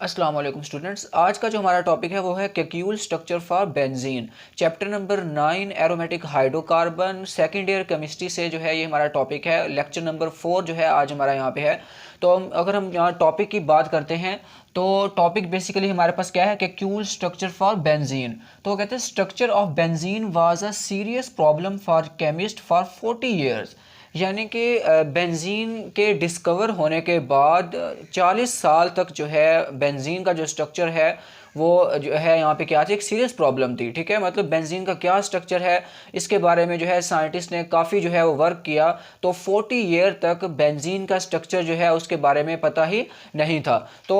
अस्सलाम वालेकुम स्टूडेंट्स। आज का जो हमारा टॉपिक है वो है Kekule structure for benzene, chapter number 9 aromatic hydrocarbon, second year chemistry से जो है ये हमारा टॉपिक है। लेक्चर नंबर 4 जो है आज हमारा यहाँ पे है। तो अगर हम यहाँ टॉपिक की बात करते हैं तो टॉपिक बेसिकली हमारे पास क्या है, केक्यूल स्ट्रक्चर फॉर बेंजीन। तो वो कहते हैं structure of benzene was a serious problem for chemist for 40 years. यानी कि बेंजीन के डिस्कवर होने के बाद 40 साल तक जो है बेंजीन का जो स्ट्रक्चर है वो जो है यहाँ पे क्या थी, एक सीरियस प्रॉब्लम थी। ठीक है, मतलब बेंजीन का क्या स्ट्रक्चर है इसके बारे में जो है साइंटिस्ट ने काफ़ी जो है वो वर्क किया। तो 40 ईयर तक बेंजीन का स्ट्रक्चर जो है उसके बारे में पता ही नहीं था। तो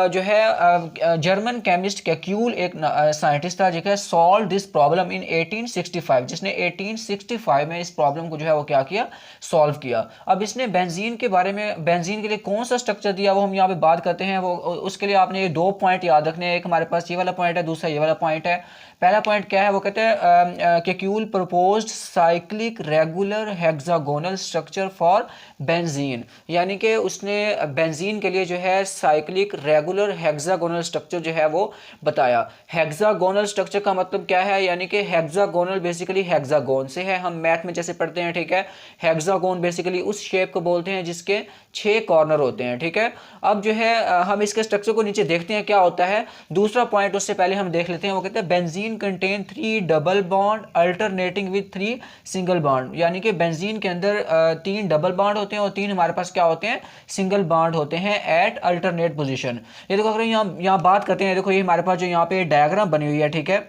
जो है जर्मन केमिस्ट केक्यूल एक साइंटिस्ट था जो सॉल्व दिस प्रॉब्लम इन 1865, जिसने 1865 में इस प्रॉब्लम को जो है वो क्या किया, सॉल्व किया। अब इसने बेंजीन के बारे में, बेंजीन के लिए कौन सा स्ट्रक्चर दिया वो हम यहाँ पे बात करते हैं। वो उसके लिए आपने ये दो पॉइंट याद रखने हैं। एक हमारे पास ये वाला पॉइंट है, दूसरा ये वाला पॉइंट है। पहला पॉइंट क्या है, वो कहते हैं Kekule proposed cyclic regular hexagonal structure for benzene. यानी कि उसने बेंजीन के लिए जो है साइक्लिक रेगुलर हेक्सागोनल स्ट्रक्चर जो है वो बताया। हेक्सागोनल स्ट्रक्चर का मतलब क्या है, यानी कि हेक्सागोनल बेसिकली हेक्सागोन से है, हम मैथ में जैसे पढ़ते हैं। ठीक है, हेक्सागोन बेसिकली उस शेप को बोलते हैं जिसके 6 कॉर्नर होते हैं। ठीक है, अब जो है हम इसके स्ट्रक्चर को नीचे देखते हैं क्या होता है। दूसरा पॉइंट उससे पहले हम देख लेते हैं। वो कहते हैं benzene contain 3 double bond alternating with 3 single bond. यानी कि बेंजीन के अंदर 3 डबल बॉन्ड होते हैं और 3 हमारे पास क्या होते हैं, सिंगल बॉन्ड होते हैं एट अल्टरनेट पोजीशन। ये देखो, अगर यहाँ बात करते हैं, देखो ये हमारे पास जो यहाँ पे डायग्राम बनी हुई है। ठीक है,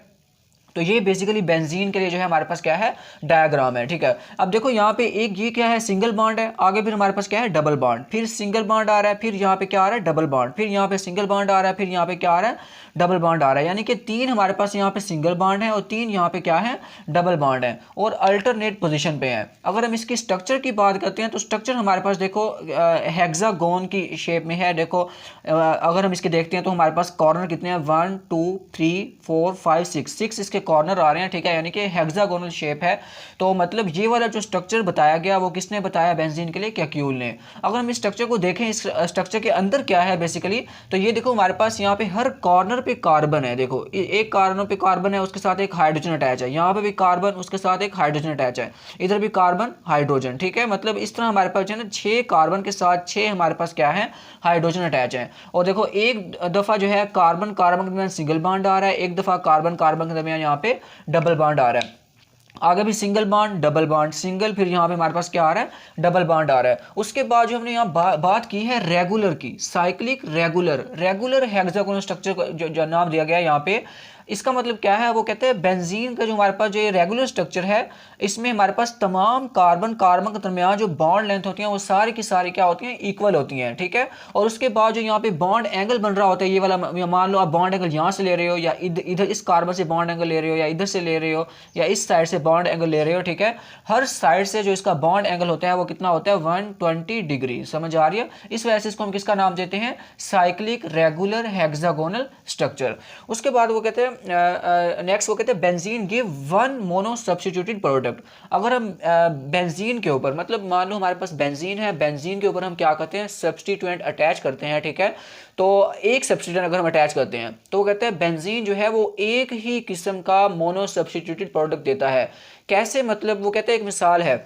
तो ये बेसिकली बेंजीन के लिए जो है हमारे पास क्या है, डायग्राम है। ठीक है, अब देखो यहाँ पे एक ये क्या है, सिंगल बॉन्ड है, आगे फिर हमारे पास क्या है, डबल बॉन्ड, फिर सिंगल बॉन्ड आ रहा है, फिर यहाँ पे क्या आ रहा है, डबल बॉन्ड, फिर यहाँ पे सिंगल बॉन्ड आ रहा है, फिर यहाँ पे क्या आ रहा है, डबल बॉन्ड आ रहा है। यानी कि 3 हमारे पास यहाँ पे सिंगल बॉन्ड है और 3 यहाँ पे क्या है, डबल बॉन्ड है और अल्टरनेट पोजीशन पे है। अगर हम इसकी स्ट्रक्चर की बात करते हैं तो स्ट्रक्चर हमारे पास देखो हेक्सागोन की शेप में है। देखो अगर हम इसके देखते हैं तो हमारे पास कॉर्नर कितने हैं, 1 2 3 4 5 6 इसके कॉर्नर आ रहे हैं। ठीक है, यानी कि हेक्सागोनल शेप है। तो मतलब ये वाला जो स्ट्रक्चर बताया गया वो किसने बताया, बेंजीन के लिए केक्यूल ने। अगर हम इस स्ट्रक्चर को देखें, इस स्ट्रक्चर के अंदर क्या है बेसिकली, तो ये देखो हमारे पास यहाँ पे हर कॉर्नर पे कार्बन है। देखो एक कॉर्नर पे कार्बन है, उसके साथ एक हाइड्रोजन अटैच है, यहाँ पे भी कार्बन, उसके साथ एक हाइड्रोजन अटैच है, इधर भी कार्बन हाइड्रोजन। ठीक है, मतलब इस तरह हमारे पास जो है ना 6 कार्बन के साथ 6 हमारे पास क्या है, हाइड्रोजन अटैच है। और देखो एक दफा जो है कार्बन कार्बन के दरमियान सिंगल बॉन्ड आ रहा है, एक दफा कार्बन कार्बन के दरमियान यहाँ पे डबल बॉन्ड आ रहा है। आगे भी single bond double bond single, फिर यहाँ पे हमारे पास क्या आ रहा है, डबल बॉन्ड आ रहा है। उसके बाद जो हमने यहाँ बात की है रेगुलर की, साइक्लिक रेगुलर हेक्सागोनल स्ट्रक्चर को जो नाम दिया गया है यहाँ पे, इसका मतलब क्या है, वो कहते हैं बेंजीन का जो हमारे पास जो रेगुलर स्ट्रक्चर है इसमें हमारे पास तमाम कार्बन कार्बन के दरमियान जो बॉन्ड लेंथ होती है वो सारी की सारी क्या होती हैं, इक्वल होती हैं। ठीक है, और उसके बाद जो यहाँ पे बॉन्ड एंगल बन रहा होता है, ये वाला मान लो आप बॉन्ड एंगल यहाँ से ले रहे हो या इधर इस कार्बन से बॉन्ड एंगल ले रहे हो या इधर से ले रहे हो या इस साइड से बॉन्ड एंगल ले रहे हो। ठीक है, हर साइड से जो इसका बॉन्ड एंगल होता है वो कितना होता है, 120 डिग्री। समझ आ रही है, इस वजह से इसको हम किसका नाम देते हैं, साइक्लिक रेगुलर हेक्सागोनल स्ट्रक्चर। उसके बाद वो कहते हैं नेक्स्ट, वो कहते हैं benzene give one mono substituted product. अगर हम बेंजीन के ऊपर, मतलब मान लो हमारे पास बेंजीन है, बेंजीन के ऊपर हम क्या करते हैं, सब्स्टिट्यूएंट अटैच करते हैं। ठीक है, तो एक सब्स्टिट्यूएंट अगर हम अटैच करते हैं तो वो कहते हैं बेंजीन जो है वो एक ही किस्म का मोनो सब्स्टिट्यूटेड प्रोडक्ट देता है। कैसे, मतलब वो कहते हैं एक मिसाल है,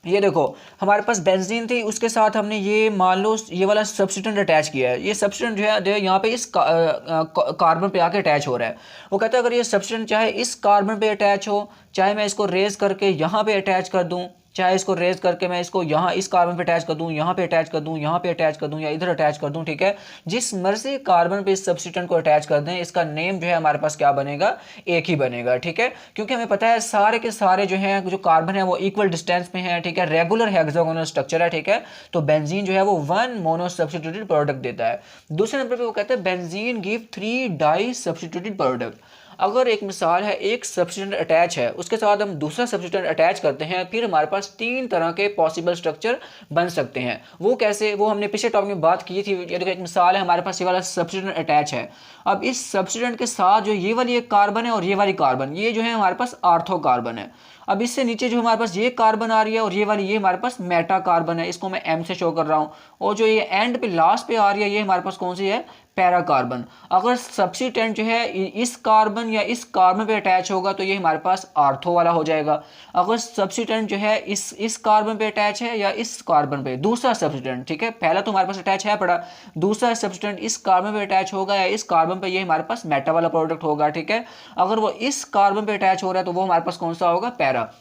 ये देखो हमारे पास बेंजीन थी, उसके साथ हमने ये मान लो ये वाला सब्स्टिट्यूएंट अटैच किया है। ये सब्स्टिट्यूएंट जो है यहाँ पे इस कार्बन पे आके अटैच हो रहा है। वो कहता है अगर ये सब्स्टिट्यूएंट चाहे इस कार्बन पे अटैच हो, चाहे मैं इसको रेज करके यहाँ पे अटैच कर दूँ, चाहे इसको रेज करके मैं इसको यहाँ इस कार्बन पे अटैच कर दूँ, यहाँ पे अटैच कर दूँ, यहाँ पे अटैच कर दूँ या इधर अटैच कर दूँ। ठीक है, जिस मर्जी कार्बन पे इस सब्स्टिट्यूएंट को अटैच कर दें, इसका नेम जो है हमारे पास क्या बनेगा, एक ही बनेगा। ठीक है, क्योंकि हमें पता है सारे के सारे जो हैं, जो कार्बन है वो इक्वल डिस्टेंस में है। ठीक है, रेगुलर हेक्सागोनल स्ट्रक्चर है। ठीक है, तो बेंजीन जो है वो वन मोनो सब्स्टिट्यूटेड प्रोडक्ट देता है। दूसरे नंबर पे वो कहते हैं benzene give 3 di substituted product. अगर एक मिसाल है, एक सब्स्टिट्यूएंट अटैच है, उसके साथ हम दूसरा सब्स्टिट्यूएंट अटैच करते हैं, फिर हमारे पास 3 तरह के पॉसिबल स्ट्रक्चर बन सकते हैं। वो कैसे, वो हमने पिछले टॉपिक में बात की थी। ये देखो एक मिसाल है, हमारे पास ये वाला सब्स्टिट्यूएंट अटैच है। अब इस सब्स्टिट्यूएंट के साथ जो ये वाली एक कार्बन है और ये वाली कार्बन, ये जो है हमारे पास आर्थो कार्बन है। अब इससे नीचे जो हमारे पास ये कार्बन आ रही है और ये वाली ये हमारे पास मेटा कार्बन है, इसको मैं M से शो कर रहा हूँ। और जो ये एंड पे लास्ट पे आ रही है ये हमारे पास कौन सी है, पैरा कार्बन। अगर सब्स्टिटेंट जो है इस कार्बन या इस कार्बन पे अटैच होगा तो ये हमारे पास आर्थो वाला हो जाएगा। अगर सब्स्टिटेंट जो है इस कार्बन पे अटैच है या इस कार्बन पे, दूसरा सब्स्टिटेंट, ठीक है, पहला तो हमारे पास अटैच है पड़ा, दूसरा सब्स्टिटेंट इस कार्बन पे अटैच होगा या इस कार्बन पे, ये हमारे पास मेटा वाला प्रोडक्ट होगा, ठीक है। अगर वो इस कार्बन पे अटैच हो रहा है तो वो हमारे पास कौन सा होगा, पैरा।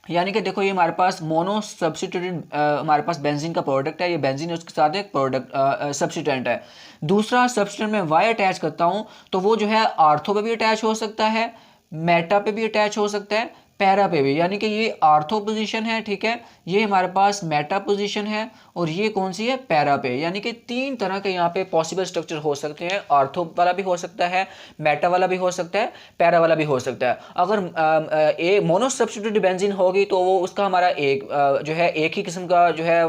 यानी कि देखो ये हमारे पास मोनो सब्स्टिट्यूटेड हमारे पास बेंजीन का प्रोडक्ट है, ये बेंजीन है, उसके साथ एक प्रोडक्ट सब्स्टिटेंट है। दूसरा सब्स्टिटेंट में वाई अटैच करता हूं तो वो जो है आर्थो पे भी अटैच हो सकता है, मेटा पे भी अटैच हो सकता है, पैरा पे भी। यानी कि ये आर्थो पोजीशन है, ठीक है, ये हमारे पास मेटा पोजीशन है और ये कौन सी है, पैरा पे। यानी कि तीन तरह के यहाँ पे पॉसिबल स्ट्रक्चर हो सकते हैं, आर्थो वाला भी हो सकता है, मेटा वाला भी हो सकता है, पैरा वाला भी हो सकता है। अगर ए मोनो सब्स्टिट्यूटेड बेंजीन होगी तो वो उसका हमारा एक जो है एक ही किस्म का जो है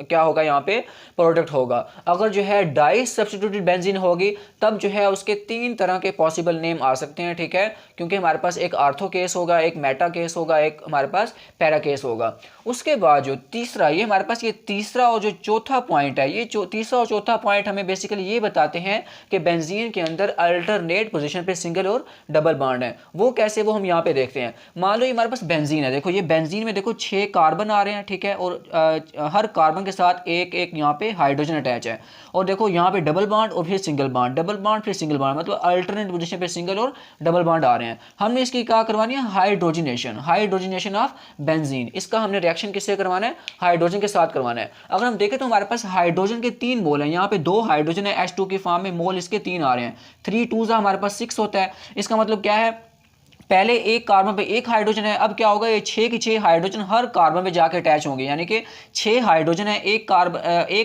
क्या होगा यहाँ पे प्रोडक्ट होगा। अगर जो है डाई सब्स्टिट्यूटेड बेंजीन होगी तब जो है उसके तीन तरह के पॉसिबल नेम आ सकते हैं, ठीक है, क्योंकि हमारे पास एक आर्थो केस होगा, एक मेटा केस होगा, एक हमारे पास पैरा केस होगा। उसके बाद जो तीसरा, ये हमारे पास ये तीसरा और जो चौथा पॉइंट है, ये तीसरा और चौथा पॉइंट हमें बेसिकली ये बताते हैं कि बेंजीन के अंदर अल्टरनेट पोजीशन पे सिंगल और डबल बॉन्ड है। वो कैसे, वो हम यहाँ पे देखते हैं। मान लो ये हमारे पास बेंजीन है, देखो ये बेंजीन में देखो 6 कार्बन आ रहे हैं, ठीक है, और हर कार्बन के साथ एक एक यहाँ पे हाइड्रोजन अटैच है। और देखो यहाँ पे डबल बॉन्ड और फिर सिंगल बॉन्ड, डबल बॉन्ड फिर सिंगल बॉन्ड, मतलब अल्टरनेट पोजीशन पे सिंगल और डबल बॉन्ड आ रहे हैं। हमने इसकी क्या करवानी है, हाइड्रोजनेशन ऑफ बेंजीन। इसका हमने रिएक्शन किससे करवाना है, हाइड्रोजन के साथ करवाना है। अगर हम देखें तो हमारे पास हाइड्रोजन के 3 मोल हैं, यहाँ पे 2 हाइड्रोजन है H2 की फॉर्म में, मोल इसके 3 आ रहे हैं, 3 2 हमारे पास 6 होता है। इसका मतलब क्या है, पहले एक कार्बन पे एक हाइड्रोजन है, अब क्या होगा, ये 6 की 6 हाइड्रोजन हर कार्बन पे जाके अटैच होंगे। यानी कि 6 हाइड्रोजन है, एक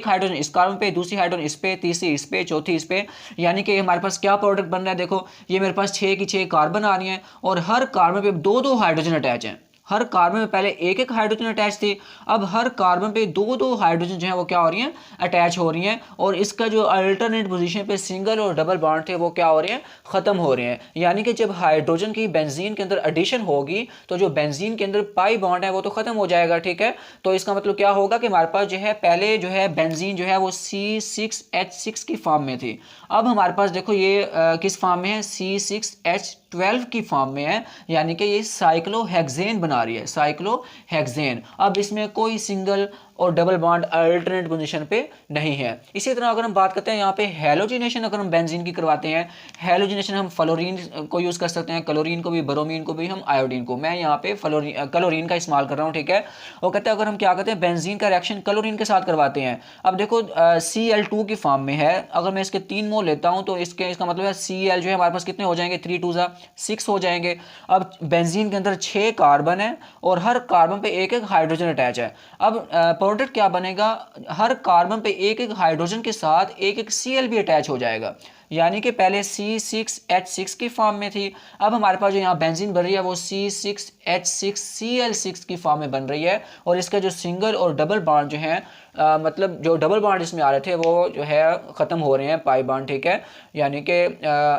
हाइड्रोजन इस कार्बन पे, दूसरी हाइड्रोजन इस पे, तीसरी इस पे, चौथी इस पे। यानी कि हमारे पास क्या प्रोडक्ट बन रहा है, देखो ये मेरे पास 6 की 6 कार्बन आ रही हैं और हर कार्बन पे 2 हाइड्रोजन अटैच हैं। हर कार्बन में पहले एक एक हाइड्रोजन अटैच थी, अब हर कार्बन पे 2 हाइड्रोजन जो है वो क्या हो रही हैं, अटैच हो रही हैं। और इसका जो अल्टरनेट पोजीशन पे सिंगल और डबल बॉन्ड थे वो क्या हो रहे हैं, खत्म हो रहे हैं। यानी कि जब हाइड्रोजन की बेंजीन के अंदर एडिशन होगी तो जो बेंजीन के अंदर पाई बॉन्ड है वो तो खत्म हो जाएगा, ठीक है। तो इसका मतलब क्या होगा कि हमारे पास जो है पहले जो है बेंजीन जो है वो C6H6 की फॉर्म में थी, अब हमारे पास देखो ये किस फॉर्म में है, C6H12 की फॉर्म में है। यानी कि ये साइक्लोहेक्सेन बना रही है, साइक्लोहेक्सेन। अब इसमें कोई सिंगल और डबल बॉन्ड अल्टरनेट पोजीशन पे नहीं है। इसी तरह अगर हम बात करते हैं यहाँ पे हैलोजिनेशन, अगर हम बेंजीन की करवाते हैं, हैलोजिनेशन हम फ्लोरीन को यूज़ कर सकते हैं, क्लोरीन को भी, ब्रोमीन को भी, हम आयोडीन को। मैं यहाँ पे क्लोरीन का इस्तेमाल कर रहा हूँ, ठीक है। वो कहते हैं अगर हम क्या करते हैं, बेंजीन का रिएक्शन क्लोरीन के साथ करवाते हैं। अब देखो Cl2 की फॉर्म में है, अगर मैं इसके 3 मोल लेता हूँ तो इसका मतलब है Cl जो है हमारे पास कितने हो जाएंगे, 3 2 6 हो जाएंगे। अब बेंजीन के अंदर 6 कार्बन है और हर कार्बन पे एक एक हाइड्रोजन अटैच है। अब प्रोडक्ट क्या बनेगा, हर कार्बन पे एक एक हाइड्रोजन के साथ एक एक Cl भी अटैच हो जाएगा। यानी कि पहले C6H6 की फॉर्म में थी, अब हमारे पास जो यहाँ बेंजीन बन रही है वो C6H6Cl6 की फॉर्म में बन रही है। और इसका जो सिंगल और डबल बॉन्ड जो है मतलब जो डबल बॉन्ड इसमें आ रहे थे वो जो है ख़त्म हो रहे हैं, पाई बॉन्ड, ठीक है। यानी कि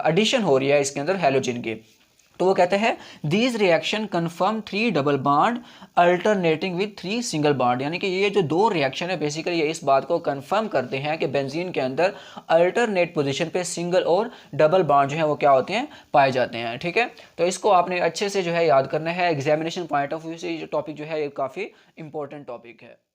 एडिशन हो रही है इसके अंदर हैलोजन की। तो वो कहते हैं these reaction confirm 3 double bond alternating with 3 single bond. यानी कि ये जो 2 रिएक्शन है बेसिकली ये इस बात को कन्फर्म करते हैं कि बेंजीन के अंदर अल्टरनेट पोजीशन पे सिंगल और डबल बॉन्ड जो है वो क्या होते हैं, पाए जाते हैं, ठीक है। तो इसको आपने अच्छे से जो है याद करना है, एग्जामिनेशन पॉइंट ऑफ व्यू से ये टॉपिक जो है ये काफ़ी इंपॉर्टेंट टॉपिक है।